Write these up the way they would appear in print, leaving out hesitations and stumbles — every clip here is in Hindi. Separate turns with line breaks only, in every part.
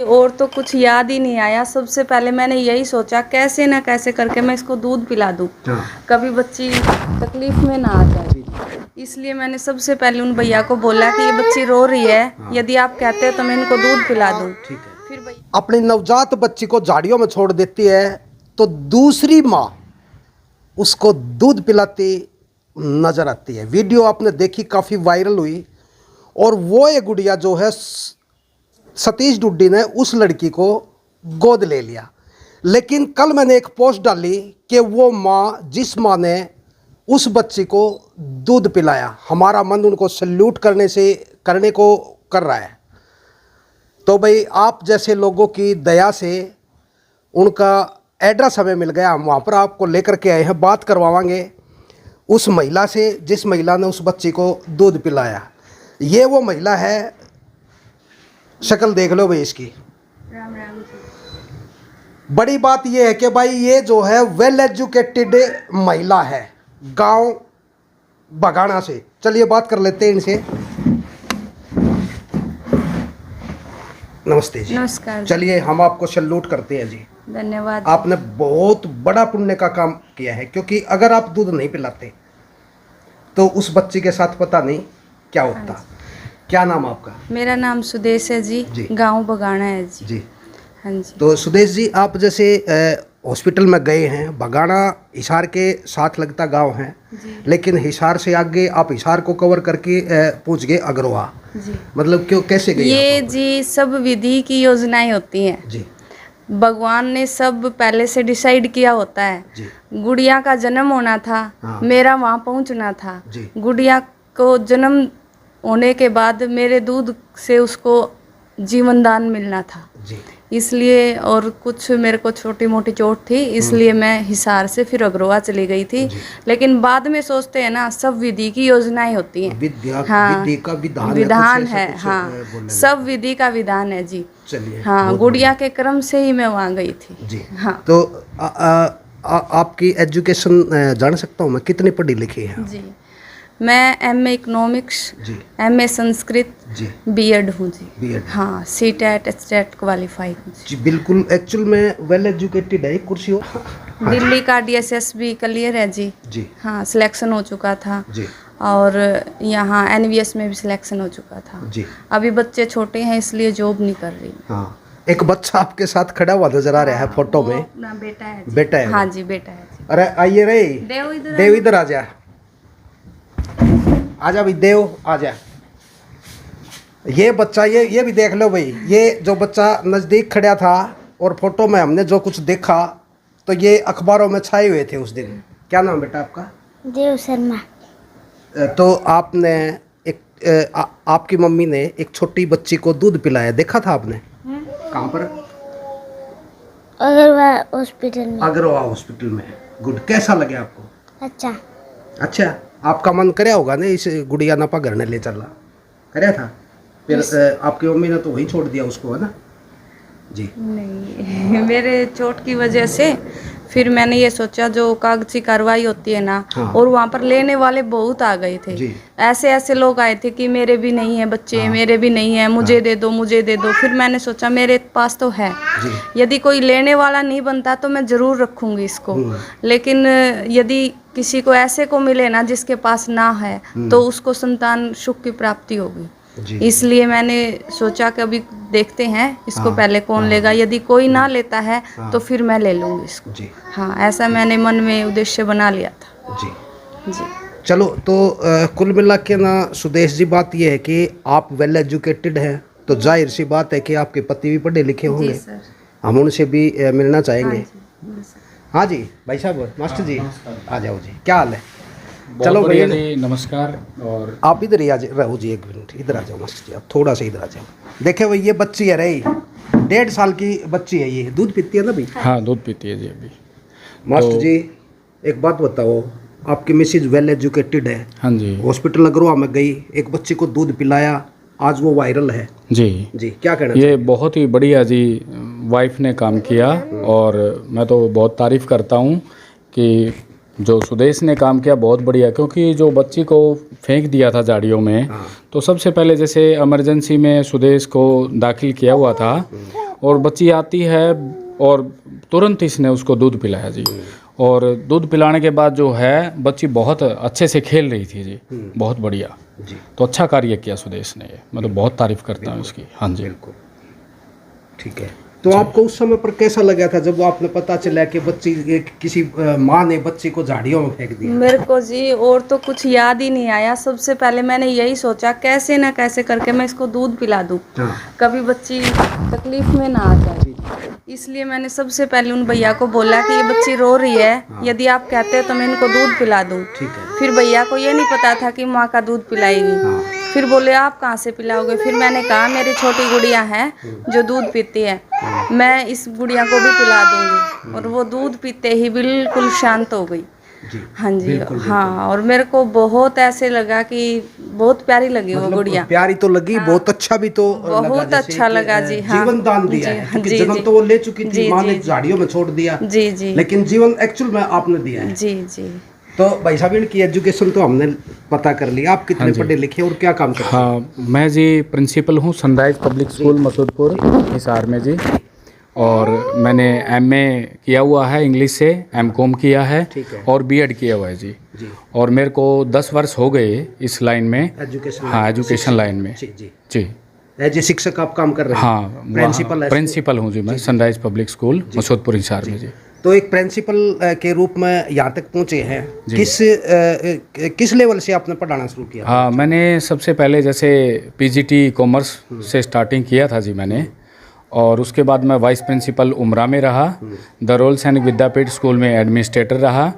और तो कुछ याद ही नहीं आया। सबसे पहले मैंने यही सोचा कैसे ना कैसे करके मैं इसको दूध पिला दूं, कभी बच्ची तकलीफ में ना आ जाए। इसलिए मैंने सबसे पहले उन भैया को बोला कि ये बच्ची रो रही है, यदि आप कहते हैं तो मैं इनको दूध पिला दूं। फिर भैया
अपनी नवजात बच्ची को झाड़ियों में छोड़ देती है तो दूसरी माँ उसको दूध पिलाती नजर आती है। वीडियो आपने देखी, काफ़ी वायरल हुई। और वो ये गुड़िया जो है सतीश डुड्डी ने उस लड़की को गोद ले लिया। लेकिन कल मैंने एक पोस्ट डाली कि वो माँ, जिस माँ ने उस बच्ची को दूध पिलाया, हमारा मन उनको सैल्यूट करने को कर रहा है। तो भाई आप जैसे लोगों की दया से उनका एड्रेस हमें मिल गया, हम वहाँ पर आपको लेकर के आए हैं। बात करवाएंगे उस महिला से जिस महिला ने उस बच्ची को दूध पिलाया। ये वो महिला है, शक्ल देख लो भाई इसकी।
राम राम जी।
बड़ी बात ये है कि भाई ये जो है वेल एजुकेटेड महिला है, गांव बगाना से। चलिए बात कर लेते हैं इनसे। नमस्ते जी।
नमस्कार।
चलिए हम आपको सैल्यूट करते हैं जी।
धन्यवाद।
आपने बहुत बड़ा पुण्य का काम किया है, क्योंकि अगर आप दूध नहीं पिलाते तो उस बच्ची के साथ पता नहीं क्या होता। क्या नाम आपका?
मेरा नाम सुदेश है जी, गांव बगाना है जी।
जी
हाँ जी।
तो सुदेश जी, आप जैसे हॉस्पिटल में गए हैं, बगाना हिसार के साथ लगता गांव है, लेकिन हिसार से आगे आप हिसार को कवर करके पहुंच गए अग्रवा
जी।
मतलब क्यों, कैसे गए?
ये जी सब विधि की योजनाएं होती हैं
जी।
भगवान ने सब पहले से डिसाइड किया होता है
जी।
गुड़िया का जन्म होना था।
हाँ।
मेरा वहाँ पहुँचना था
जी।
गुड़िया को जन्म होने के बाद मेरे दूध से उसको जीवन दान मिलना था
जी।
इसलिए, और कुछ मेरे को छोटी मोटी चोट थी, इसलिए मैं हिसार से फिर अग्रवा चली गई थी। लेकिन बाद में सोचते हैं ना, सब विधि की योजनाएं होती हैं।
विधि का
विधान है। हाँ, सब विधि का विधान है जी।
चलिए।
हाँ, गुड़िया के क्रम से ही मैं वहाँ गई थी
जी।
हाँ।
तो आपकी एजुकेशन जान सकता हूँ मैं, कितनी पढ़ी लिखी है?
जी, मैं MA economics, MA Sanskrit, BEd हूँ जी।
बीएड।
हाँ, सीटेट स्टेट क्वालिफाई हूँ
जी। बिल्कुल, एक्चुअल में वेल एजुकेटेड है। कुर्सी हो।
दिल्ली का डीएसएस भी क्लियर है जी।
जी।
हाँ, सिलेक्शन हो चुका था
जी।
और यहाँ एनवीएस में भी सिलेक्शन हो चुका था
जी।
अभी बच्चे छोटे हैं इसलिए जॉब नहीं कर रही।
हाँ, एक बच्चा आपके साथ खड़ा हुआ नजर आ रहा है फोटो में।
अपना बेटा है जी।
बेटा है?
हाँ जी, बेटा है जी।
अरे आइए रे देव, इधर आ जा। आजा भाई देव, आजा। ये बच्चा, ये भी देख लो भाई। ये जो बच्चा नज़दीक खड़ा था और फोटो में हमने जो कुछ देखा तो ये अखबारों में छाए हुए थे उस दिन। क्या नाम बेटा आपका?
देव शर्मा।
तो आपने आपकी मम्मी ने एक छोटी बच्ची को दूध पिलाया, देखा था आपने? कहाँ पर?
अग्रवा हॉस्पिटल में।
अग्रवा हॉस्पिटल में। गुड। कैसा लगे आपको?
अच्छा।
अच्छा, आपका मन करया होगा ना इस गुड़िया नापा घर ने ले चला, करया था? फिर आपकी मम्मी ने तो वही छोड़ दिया उसको, है ना जी?
नहीं, मेरे चोट की वजह से फिर मैंने ये सोचा जो कागजी कार्रवाई होती है ना। हाँ। और वहाँ पर लेने वाले बहुत आ गए थे जी। ऐसे लोग आए थे कि मेरे भी नहीं है बच्चे। हाँ। मेरे भी नहीं है, मुझे हाँ। दे दो, मुझे दे दो। फिर मैंने सोचा मेरे पास तो है जी। यदि कोई लेने वाला नहीं बनता तो मैं ज़रूर रखूँगी इसको। लेकिन यदि किसी को ऐसे को मिले ना जिसके पास ना है तो उसको संतान सुख की प्राप्ति होगी। इसलिए मैंने सोचा कि अभी देखते हैं इसको। हाँ। पहले कौन लेगा, यदि कोई ना लेता है तो फिर मैं ले लूँगी इसको जी। हाँ, ऐसा मैंने मन में उद्देश्य बना लिया था जी। जी।
चलो, तो कुल मिला के ना सुदेश जी, बात यह है कि आप वेल एजुकेटेड हैं तो जाहिर सी बात है कि आपके पति भी पढ़े लिखे होंगे। हम उनसे भी मिलना चाहेंगे। हाँ जी भाई साहब, मास्टर जी आ जाओ जी। क्या हाल है?
चलो भैया जी, नमस्कार। और
आप इधर ही आ जाओ जी, एक मिनट इधर आ जाओ मास्टर जी, आप थोड़ा सा इधर आ जाओ। देखे भाई, ये बच्ची है रही 1.5 साल की बच्ची है। ये दूध पीती है ना भाई?
हाँ, दूध पीती है जी अभी।
मास्टर जी एक बात बताओ, आपकी मिसेज वेल एजुकेटेड है।
हाँ जी।
हॉस्पिटल अग्रवा में गई, एक बच्ची को दूध पिलाया, आज वो वायरल है
जी।
जी, क्या कहना?
ये बहुत ही बढ़िया जी वाइफ ने काम किया और मैं तो बहुत तारीफ़ करता हूँ कि जो सुदेश ने काम किया बहुत बढ़िया। क्योंकि जो बच्ची को फेंक दिया था झाड़ियों में, तो सबसे पहले जैसे इमरजेंसी में सुदेश को दाखिल किया हुआ था और बच्ची आती है और तुरंत इसने उसको दूध पिलाया जी। और दूध पिलाने के बाद जो है बच्ची बहुत अच्छे से खेल रही थी जी, बहुत बढ़िया
जी।
तो अच्छा कार्य किया सुदेश ने, ये मैं तो बहुत तारीफ करता हूँ इसकी। हाँ जी
बिल्कुल ठीक है। तो आपको उस समय पर कैसा लगा था जब आपने पता चला कि बच्ची किसी माँ ने बच्ची को झाड़ियों में फेंक दिया?
मेरे को जी और तो कुछ याद ही नहीं आया। सबसे पहले मैंने यही सोचा कैसे ना कैसे करके मैं इसको दूध पिला दूं,
हाँ।
कभी बच्ची तकलीफ में ना आ जाए। इसलिए मैंने सबसे पहले उन भैया को बोला कि ये बच्ची रो रही है, यदि आप कहते हैं तो मैं इनको दूध पिला दूं।
ठीक है।
फिर भैया को ये नहीं पता था कि माँ का दूध पिलाएगी। फिर बोले आप कहाँ से पिलाओगे? फिर मैंने कहा मेरी छोटी गुड़िया है जो दूध पीती है, मैं इस गुड़िया को भी पिला दूंगी। और वो दूध पीते ही बिल्कुल शांत हो गई। हाँ जी हाँ। और मेरे को बहुत ऐसे लगा कि बहुत प्यारी लगी वो गुड़िया।
प्यारी तो लगी, बहुत अच्छा भी तो
बहुत अच्छा लगा जी। हाँ
जीवन दान दिया है, क्योंकि
जी
जन्म
जी
तो वो ले चुकी थी,
जी
माँ ने
जी
झाड़ियों में छोड़ दिया,
जी जी
लेकिन जीवन एक्चुअल में आपने दिया है।
जी जी।
तो भाई साहब इनकी एजुकेशन तो हमने पता कर लिया, आप कितने पढ़े लिखे और क्या काम करते हैं?
हाँ, मैं जी प्रिंसिपल हूँ sunrise public school Masudpur Hisar में जी। और मैंने एमए किया हुआ है इंग्लिश से, एमकॉम किया है और बीएड किया हुआ है जी। और मेरे को 10 वर्ष हो गए इस लाइन में,
एजुकेशन?
हाँ एजुकेशन लाइन में जी।
एज ए शिक्षक आप काम कर रहे हैं?
हाँ, प्रिंसिपल हूँ जी मैं sunrise public school Masudpur Hisar में जी।
तो एक प्रिंसिपल के रूप में यहाँ तक पहुँचे हैं, किस लेवल से आपने पढ़ाना शुरू किया?
हाँ, मैंने सबसे पहले जैसे पीजीटी कॉमर्स से स्टार्टिंग किया था जी मैंने। और उसके बाद मैं वाइस प्रिंसिपल उमरा में रहा, द रोयल सैनिक विद्यापीठ स्कूल में एडमिनिस्ट्रेटर रहा,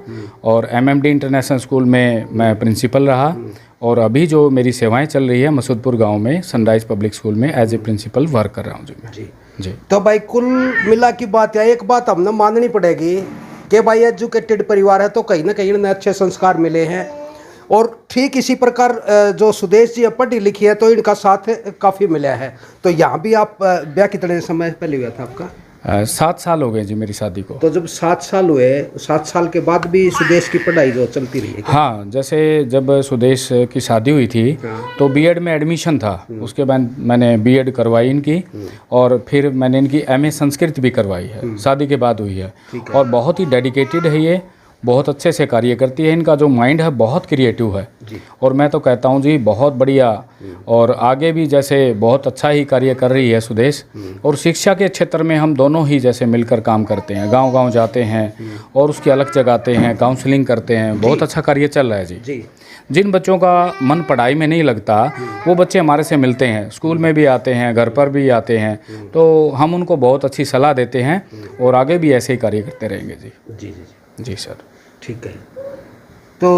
और एमएमडी इंटरनेशनल स्कूल में मैं प्रिंसिपल रहा। और अभी जो मेरी सेवाएं चल रही है मसूदपुर गांव में सनराइज पब्लिक स्कूल में एज ए प्रिंसिपल वर्क कर रहा हूं जी मैं जी।
तो भाई कुल मिला की बात है, एक बात हमने माननी पड़ेगी कि भाई एजुकेटेड परिवार है तो कहीं ना कहीं इन्हें अच्छे संस्कार मिले हैं। और ठीक इसी प्रकार जो सुदेश जी पढ़ी लिखी है तो इनका साथ काफ़ी मिला है। तो यहाँ भी आप ब्याह कितने समय पहले हुआ था आपका?
7 साल हो गए जी मेरी शादी को।
तो जब 7 साल हुए, 7 साल के बाद भी सुदेश की पढ़ाई जो चलती रही है?
हाँ, जैसे जब सुदेश की शादी हुई थी तो बीएड में एडमिशन था, उसके बाद मैंने बीएड करवाई इनकी। और फिर मैंने इनकी एमए संस्कृत भी करवाई है, शादी के बाद हुई है। और बहुत ही डेडिकेटेड है ये, बहुत अच्छे से कार्य करती है। इनका जो माइंड है बहुत क्रिएटिव है और मैं तो कहता हूँ जी बहुत बढ़िया। और आगे भी जैसे बहुत अच्छा ही कार्य कर रही है सुदेश। और शिक्षा के क्षेत्र में हम दोनों ही जैसे मिलकर काम करते हैं, गांव-गांव जाते हैं और उसकी अलग जगाते हैं, काउंसलिंग करते हैं। बहुत अच्छा कार्य चल रहा है जी। जिन बच्चों का मन पढ़ाई में नहीं लगता वो बच्चे हमारे से मिलते हैं, स्कूल में भी आते हैं, घर पर भी आते हैं, तो हम उनको बहुत अच्छी सलाह देते हैं और आगे भी ऐसे ही कार्य करते रहेंगे जी। जी सर।
ठीक है। तो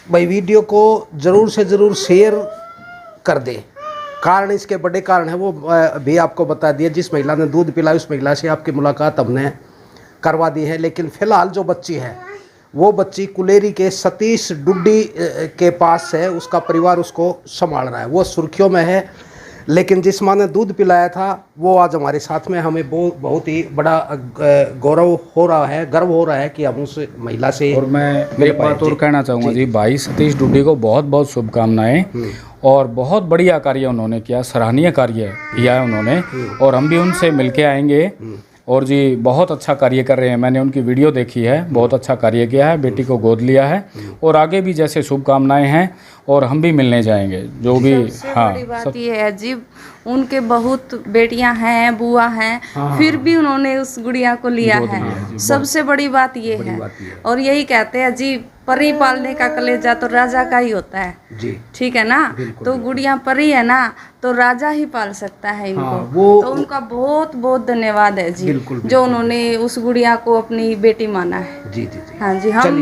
भाई वीडियो को ज़रूर से ज़रूर शेयर कर दें। कारण इसके बड़े कारण है वो भी आपको बता दिया। जिस महिला ने दूध पिलाया उस महिला से आपकी मुलाकात हमने करवा दी है। लेकिन फ़िलहाल जो बच्ची है वो बच्ची कुलेरी के सतीश डुड्डी के पास है, उसका परिवार उसको संभाल रहा है, वो सुर्खियों में है। लेकिन जिस माँ ने दूध पिलाया था वो आज हमारे साथ में, हमें बहुत ही बड़ा गौरव हो रहा है, गर्व हो रहा है कि हम उस महिला से। और
मैं एक बात और कहना चाहूँगा जी, भाई सतीश डुड्डी को बहुत बहुत शुभकामनाएं। और बहुत बढ़िया कार्य उन्होंने किया, सराहनीय कार्य किया है उन्होंने। और हम भी उनसे मिलके आएंगे। और जी बहुत अच्छा कार्य कर रहे हैं, मैंने उनकी वीडियो देखी है, बहुत अच्छा कार्य किया है, बेटी को गोद लिया है। और आगे भी जैसे शुभकामनाएं हैं और हम भी मिलने जाएंगे जो भी। हाँ,
बड़ी बात ये है जी, उनके बहुत बेटियां हैं, बुआ हैं, फिर भी उन्होंने उस गुड़िया को लिया है। सबसे बड़ी बात ये है। और यही कहते हैं जी, परी पालने का कलेजा तो राजा का ही होता है जी। ठीक है ना? तो गुड़िया परी है ना, तो राजा ही पाल सकता है इनको। तो उनका बहुत बहुत धन्यवाद है जी, जो उन्होंने उस गुड़िया को अपनी बेटी माना है। जी। हाँ जी, हम